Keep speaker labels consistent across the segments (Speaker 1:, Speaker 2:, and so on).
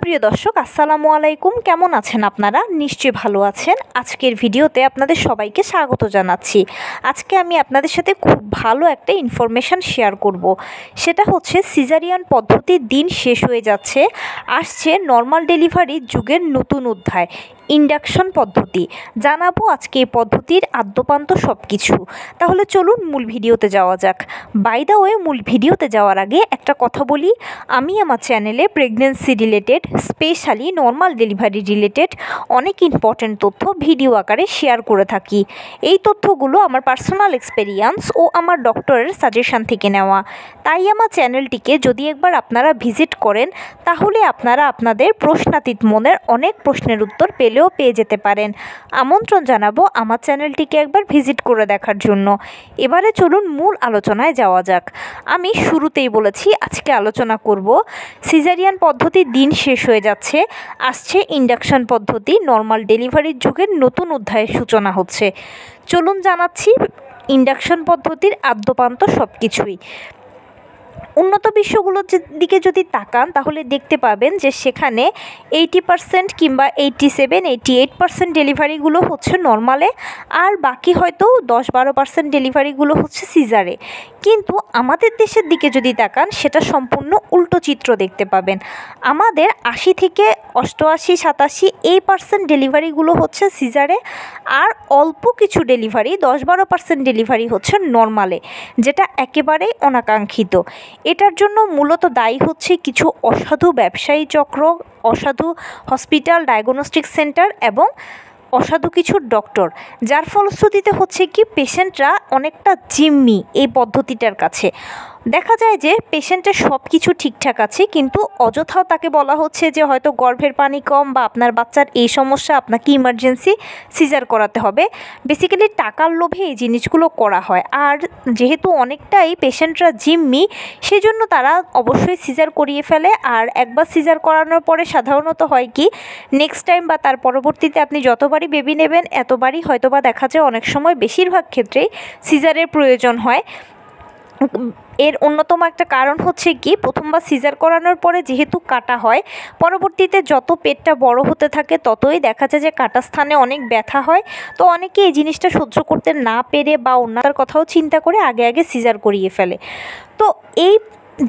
Speaker 1: সুপ্রিয় দর্শক, আসসালামু আলাইকুম। কেমন আছেন আপনারা? নিশ্চয়ই ভালো আছেন। আজকের ভিডিওতে আপনাদের সবাইকে স্বাগত জানাচ্ছি। আজকে আমি আপনাদের সাথে খুব ভালো একটা ইনফরমেশান শেয়ার করব। সেটা হচ্ছে সিজারিয়ান পদ্ধতির দিন শেষ হয়ে যাচ্ছে, আসছে নর্মাল ডেলিভারির যুগের নতুন অধ্যায়, ইন্ডাকশন পদ্ধতি। জানাবো আজকে এই পদ্ধতির আদ্যোপান্ত সব কিছু। তাহলে চলুন মূল ভিডিওতে যাওয়া যাক। বাই দ্য ওয়ে, মূল ভিডিওতে যাওয়ার আগে একটা কথা বলি, আমি আমার চ্যানেলে pregnancy related, specially normal delivery related অনেক ইম্পর্ট্যান্ট তথ্য ভিডিও আকারে শেয়ার করে থাকি। এই তথ্যগুলো আমার পার্সোনাল এক্সপেরিয়েন্স ও আমার ডক্টরের সাজেশান থেকে নেওয়া। তাই আমার চ্যানেলটিকে যদি একবার আপনারা ভিজিট করেন, তাহলে আপনারা আপনাদের প্রশ্নাতীত মনের অনেক প্রশ্নের উত্তর পেয়ে যেতে পারেন। আমন্ত্রণ জানাবো আমার চ্যানেলটিকে একবার ভিজিট করে দেখার জন্য। এবারে চলুন মূল আলোচনায় যাওয়া যাক। আমি শুরুতেই বলেছি আজকে আলোচনা করব সিজারিয়ান পদ্ধতির দিন শেষ হয়ে যাচ্ছে, আসছে ইন্ডাকশন পদ্ধতি, নর্মাল ডেলিভারির যুগের নতুন অধ্যায়ের সূচনা হচ্ছে। চলুন জানাচ্ছি ইন্ডাকশন পদ্ধতির আদ্যোপান্ত সব কিছুই। উন্নত বিশ্বগুলোর দিকে যদি তাকান, তাহলে দেখতে পাবেন যে সেখানে 80% কিংবা 87-88% ডেলিভারিগুলো হচ্ছে নর্মালে, আর বাকি হয়তো 10-12% ডেলিভারিগুলো হচ্ছে সিজারে। কিন্তু আমাদের দেশের দিকে যদি তাকান, সেটা সম্পূর্ণ উল্টো চিত্র দেখতে পাবেন। আমাদের 80-88-87% ডেলিভারিগুলো হচ্ছে সিজারে, আর অল্প কিছু ডেলিভারি 10-12% ডেলিভারি হচ্ছে নর্মালে, যেটা একেবারেই অনাকাঙ্ক্ষিত। এটার জন্য মূলত দায়ী হচ্ছে কিছু অসাধু ব্যবসায়ী চক্র, অসাধু হসপিটাল, ডায়াগনস্টিক সেন্টার এবং অসাধু কিছু ডক্টর, যার ফলশ্রুতিতে হচ্ছে কি পেশেন্টরা অনেকটা জিম্মি এই পদ্ধতিটার কাছে। দেখা যায় যে পেশেন্টের সব কিছু ঠিকঠাক আছে, কিন্তু অযথাও তাকে বলা হচ্ছে যে হয়তো গর্ভের পানি কম বা আপনার বাচ্চার এই সমস্যা, আপনাকে ইমার্জেন্সি সিজার করাতে হবে। বেসিক্যালি টাকার লোভে এই জিনিসগুলো করা হয়। আর যেহেতু অনেকটাই পেশেন্টরা জিম্মি, সেজন্য তারা অবশ্যই সিজার করিয়ে ফেলে। আর একবার সিজার করানোর পরে সাধারণত হয় কি, নেক্সট টাইম বা তার পরবর্তীতে আপনি যতবারই বেবি নেবেন, এতবারই হয়তোবা দেখা যায় অনেক সময়, বেশিরভাগ ক্ষেত্রেই সিজারের প্রয়োজন হয়। এর অন্যতম একটা কারণ হচ্ছে কি, প্রথমবার সিজার করানোর পরে যেহেতু কাটা হয়, পরবর্তীতে যত পেটটা বড় হতে থাকে ততই দেখা যায় যে কাটা স্থানে অনেক ব্যথা হয়। তো অনেকে এই জিনিসটা সহ্য করতে না পেরে বা অন্যতার কথাও চিন্তা করে আগে সিজার করিয়ে ফেলে। তো এই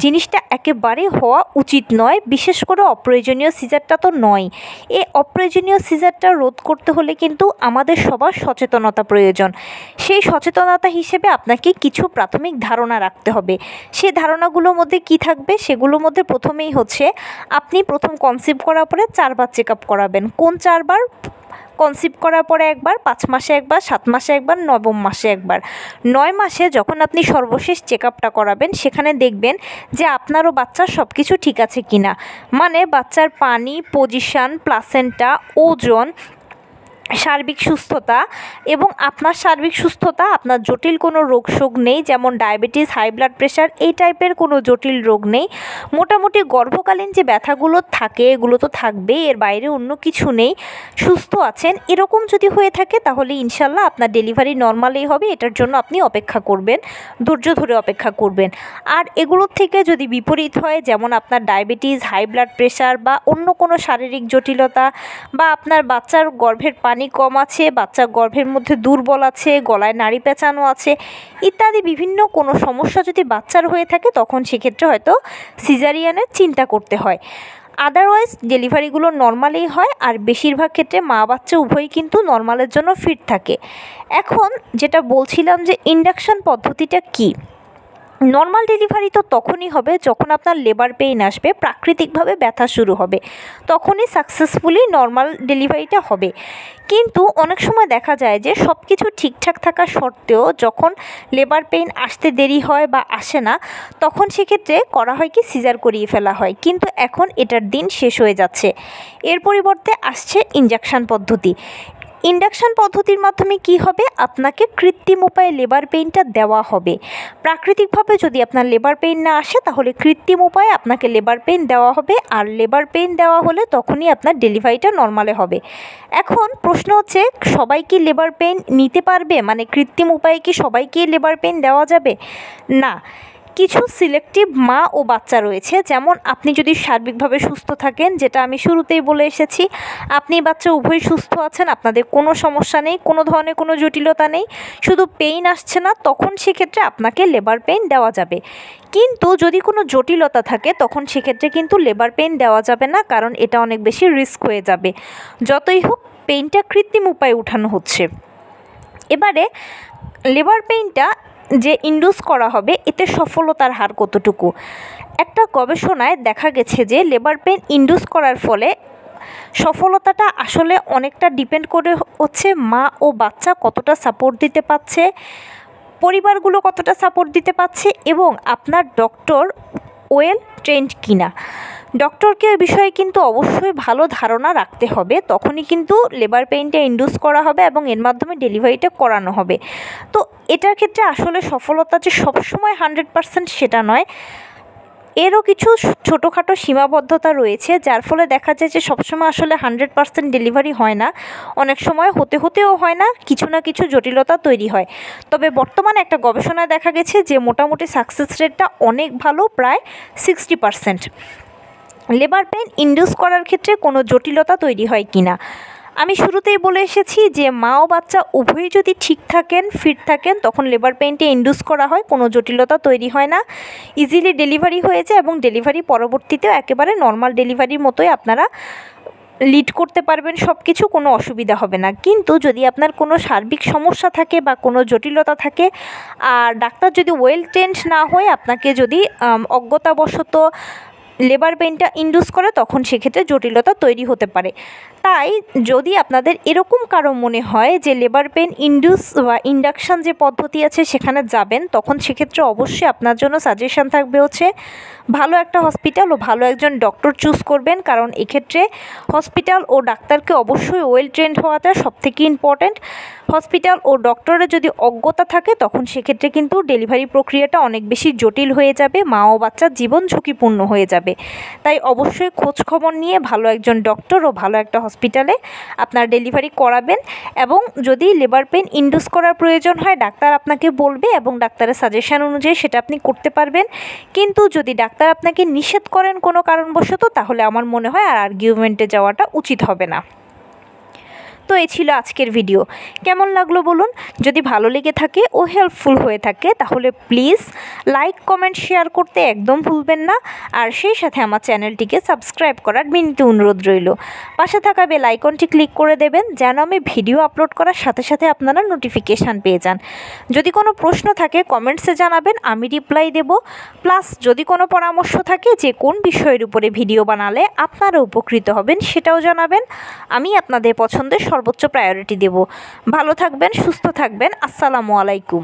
Speaker 1: জিনিসটা একেবারেই হওয়া উচিত নয়, বিশেষ করে অপ্রয়োজনীয় সিজারটা তো নয়। এই অপ্রয়োজনীয় সিজারটা রোধ করতে হলে কিন্তু আমাদের সবার সচেতনতা প্রয়োজন। সেই সচেতনতা হিসেবে আপনাকে কিছু প্রাথমিক ধারণা রাখতে হবে। সেই ধারণাগুলোর মধ্যে কি থাকবে, সেগুলোর মধ্যে প্রথমেই হচ্ছে আপনি প্রথম কনসিভ করার পরে 4 বার চেক আপ করাবেন। কোন 4 বার? কনসিভ করার পরে একবার, 5 মাসে একবার, 7 মাসে একবার, 9 মাসে একবার। 9 মাসে যখন আপনি সর্বশেষ চেক আপটা করাবেন, সেখানে দেখবেন যে আপনারও বাচ্চার সব কিছু ঠিক আছে কিনা। মানে বাচ্চার পানি, পজিশান, প্লাসেন্টা, ওজন, সার্বিক সুস্থতা এবং আপনার সার্বিক সুস্থতা, আপনার জটিল কোনো রোগ নেই, যেমন ডায়াবেটিস, হাই ব্লাড প্রেশার, এই টাইপের কোনো জটিল রোগ নেই। মোটামুটি গর্ভকালীন যে ব্যথাগুলো থাকে এগুলো তো থাকবেই, এর বাইরে অন্য কিছু নেই, সুস্থ আছেন। এরকম যদি হয়ে থাকে তাহলে ইনশাল্লাহ আপনার ডেলিভারি নর্মালেই হবে। এটার জন্য আপনি অপেক্ষা করবেন, ধৈর্য ধরে অপেক্ষা করবেন। আর এগুলোর থেকে যদি বিপরীত হয়, যেমন আপনার ডায়াবেটিস, হাই ব্লাড প্রেশার বা অন্য কোনো শারীরিক জটিলতা, বা আপনার বাচ্চার গর্ভের পানি কম আছে, বাচ্চা গর্ভের মধ্যে দুর্বল আছে, গলায় নাড়ি পেঁচানো আছে, ইত্যাদি বিভিন্ন কোনো সমস্যা যদি বাচ্চার হয়ে থাকে, তখন সেক্ষেত্রে হয়তো সিজারিয়ানের চিন্তা করতে হয়। আদারওয়াইজ ডেলিভারিগুলো নর্মালেই হয়, আর বেশিরভাগ ক্ষেত্রে মা বাচ্চা উভয়ই কিন্তু নর্মালের জন্য ফিট থাকে। এখন যেটা বলছিলাম যে ইন্ডাকশন পদ্ধতিটা কী। নর্মাল ডেলিভারি তো তখনই হবে যখন আপনার লেবার পেইন আসবে, প্রাকৃতিকভাবে ব্যথা শুরু হবে, তখনই সাকসেসফুলি নর্মাল ডেলিভারিটা হবে। কিন্তু অনেক সময় দেখা যায় যে সব কিছু ঠিকঠাক থাকা সত্ত্বেও যখন লেবার পেইন আসতে দেরি হয় বা আসে না, তখন সেক্ষেত্রে করা হয় কি, সিজার করিয়ে ফেলা হয়। কিন্তু এখন এটার দিন শেষ হয়ে যাচ্ছে, এর পরিবর্তে আসছে ইনজেকশন পদ্ধতি। ইন্ডাকশন পদ্ধতির মাধ্যমে কি হবে, আপনাকে কৃত্রিম উপায়ে লেবার পেইনটা দেওয়া হবে। প্রাকৃতিকভাবে যদি আপনার লেবার পেইন না আসে, তাহলে কৃত্রিম উপায়ে আপনাকে লেবার পেইন দেওয়া হবে, আর লেবার পেইন দেওয়া হলে তখনই আপনার ডেলিভারিটা নর্মালে হবে। এখন প্রশ্ন হচ্ছে, সবাই কি লেবার পেইন নিতে পারবে? মানে কৃত্রিম উপায়ে কি সবাইকে লেবার পেইন দেওয়া যাবে? না। কিছু সিলেক্টিভ মা ও বাচ্চা রয়েছে, যেমন আপনি যদি সার্বিকভাবে সুস্থ থাকেন, যেটা আমি শুরুতেই বলে এসেছি, আপনি বাচ্চা উভয়ই সুস্থ আছেন, আপনাদের কোনো সমস্যা নেই, কোনো ধরনের কোনো জটিলতা নেই, শুধু পেইন আসছে না, তখন সেক্ষেত্রে আপনাকে লেবার পেইন দেওয়া যাবে। কিন্তু যদি কোনো জটিলতা থাকে তখন সেক্ষেত্রে কিন্তু লেবার পেইন দেওয়া যাবে না, কারণ এটা অনেক বেশি রিস্ক হয়ে যাবে। যতই হোক পেইনটা কৃত্রিম উপায়ে উঠানো হচ্ছে। এবারে লেবার পেইনটা যে ইন্ডিউস করা হবে এতে সফলতার হার কতটুকু? একটা গবেষণায় দেখা গেছে যে লেবার পেইন ইন্ডিউস করার ফলে সফলতাটা আসলে অনেকটা ডিপেন্ড করে হচ্ছে মা ও বাচ্চা কতটা সাপোর্ট দিতে পারছে, পরিবারগুলো কতটা সাপোর্ট দিতে পারছে, এবং আপনার ডক্টর ওয়েল ট্রেন্ড কিনা। ডক্টরকে এ বিষয়ে কিন্তু অবশ্যই ভালো ধারণা রাখতে হবে, তখনই কিন্তু লেবার পেইনটা ইন্ডিউস করা হবে এবং এর মাধ্যমে ডেলিভারিটা করানো হবে। তো এটার ক্ষেত্রে আসলে সফলতা যে সবসময় 100% সেটা নয়, এরও কিছু ছোটোখাটো সীমাবদ্ধতা রয়েছে, যার ফলে দেখা যায় যে সবসময় আসলে 100% ডেলিভারি হয় না, অনেক সময় হতেও হয় না, কিছু না কিছু জটিলতা তৈরি হয়। তবে বর্তমানে একটা গবেষণায় দেখা গেছে যে মোটামুটি সাকসেস রেটটা অনেক ভালো, প্রায় 60%। লেবার পেইন ইন্ডিউস করার ক্ষেত্রে কোনো জটিলতা তৈরি হয় কি না, আমি শুরুতেই বলে এসেছি যে মা ও বাচ্চা উভয়ই যদি ঠিক থাকেন, ফিট থাকেন, তখন লেবার পেইনটি ইন্ডিউস করা হয়, কোনো জটিলতা তৈরি হয় না, ইজিলি ডেলিভারি হয়ে যায় এবং ডেলিভারি পরবর্তীতেও একেবারে নর্মাল ডেলিভারির মতোই আপনারা লিড করতে পারবেন, সব কিছু, কোনো অসুবিধা হবে না। কিন্তু যদি আপনার কোনো সার্বিক সমস্যা থাকে বা কোনো জটিলতা থাকে, আর ডাক্তার যদি ওয়েল ট্রেন্ড না হয়ে আপনাকে যদি অজ্ঞতাবশত লেবার পেইনটা ইন্ডিউস করে, তখন সেক্ষেত্রে জটিলতা তৈরি হতে পারে। তাই যদি আপনাদের এরকম কারো মনে হয় যে লেবার পেইন ইন্ডিউস বা ইন্ডাকশান যে পদ্ধতি আছে সেখানে যাবেন, তখন সেক্ষেত্রে অবশ্যই আপনার জন্য সাজেশান থাকবে হচ্ছে ভালো একটা হসপিটাল ও ভালো একজন ডক্টর চুজ করবেন, কারণ এক্ষেত্রে হসপিটাল ও ডাক্তারকে অবশ্যই ওয়েল ট্রেন্ড হওয়াটা সবথেকে ইম্পর্ট্যান্ট। হসপিটাল ও ডক্টরের যদি অজ্ঞতা থাকে তখন সেক্ষেত্রে কিন্তু ডেলিভারি প্রক্রিয়াটা অনেক বেশি জটিল হয়ে যাবে, মা ও বাচ্চার জীবন ঝুঁকিপূর্ণ হয়ে যাবে। তাই অবশ্যই খোঁজখবর নিয়ে ভালো একজন ডক্টর ও ভালো একটা হসপিটালে আপনার ডেলিভারি করাবেন, এবং যদি লেবার পেইন ইন্ডিউস করার প্রয়োজন হয় ডাক্তার আপনাকে বলবে এবং ডাক্তারের সাজেশন অনুযায়ী সেটা আপনি করতে পারবেন। কিন্তু যদি ডাক্তার আপনাকে নিষেধ করেন কোনো কারণবশত, তাহলে আমার মনে হয় আর আর্গুমেন্টে যাওয়াটা উচিত হবে না। তো এই ছিল আজকের ভিডিও, কেমন লাগলো বলুন। যদি ভালো লেগে থাকে ও হেল্পফুল হয়ে থাকে তাহলে প্লিজ লাইক, কমেন্ট, শেয়ার করতে একদম ভুলবেন না, আর সেই সাথে আমার চ্যানেলটিকে সাবস্ক্রাইব করার বিনীত অনুরোধ রইল। পাশে থাকা বেল আইকনটি ক্লিক করে দেবেন যেন আমি ভিডিও আপলোড করার সাথে সাথে আপনারা নোটিফিকেশান পেয়ে যান। যদি কোনো প্রশ্ন থাকে কমেন্টসে জানাবেন, আমি রিপ্লাই দেব। প্লাস যদি কোনো পরামর্শ থাকে যে কোন বিষয়ের উপরে ভিডিও বানালে আপনারা উপকৃত হবেন সেটাও জানাবেন, আমি আপনাদের পছন্দের সর্বোচ্চ প্রায়োরিটি দেব। ভালো থাকবেন, সুস্থ থাকবেন। আসসালামু আলাইকুম।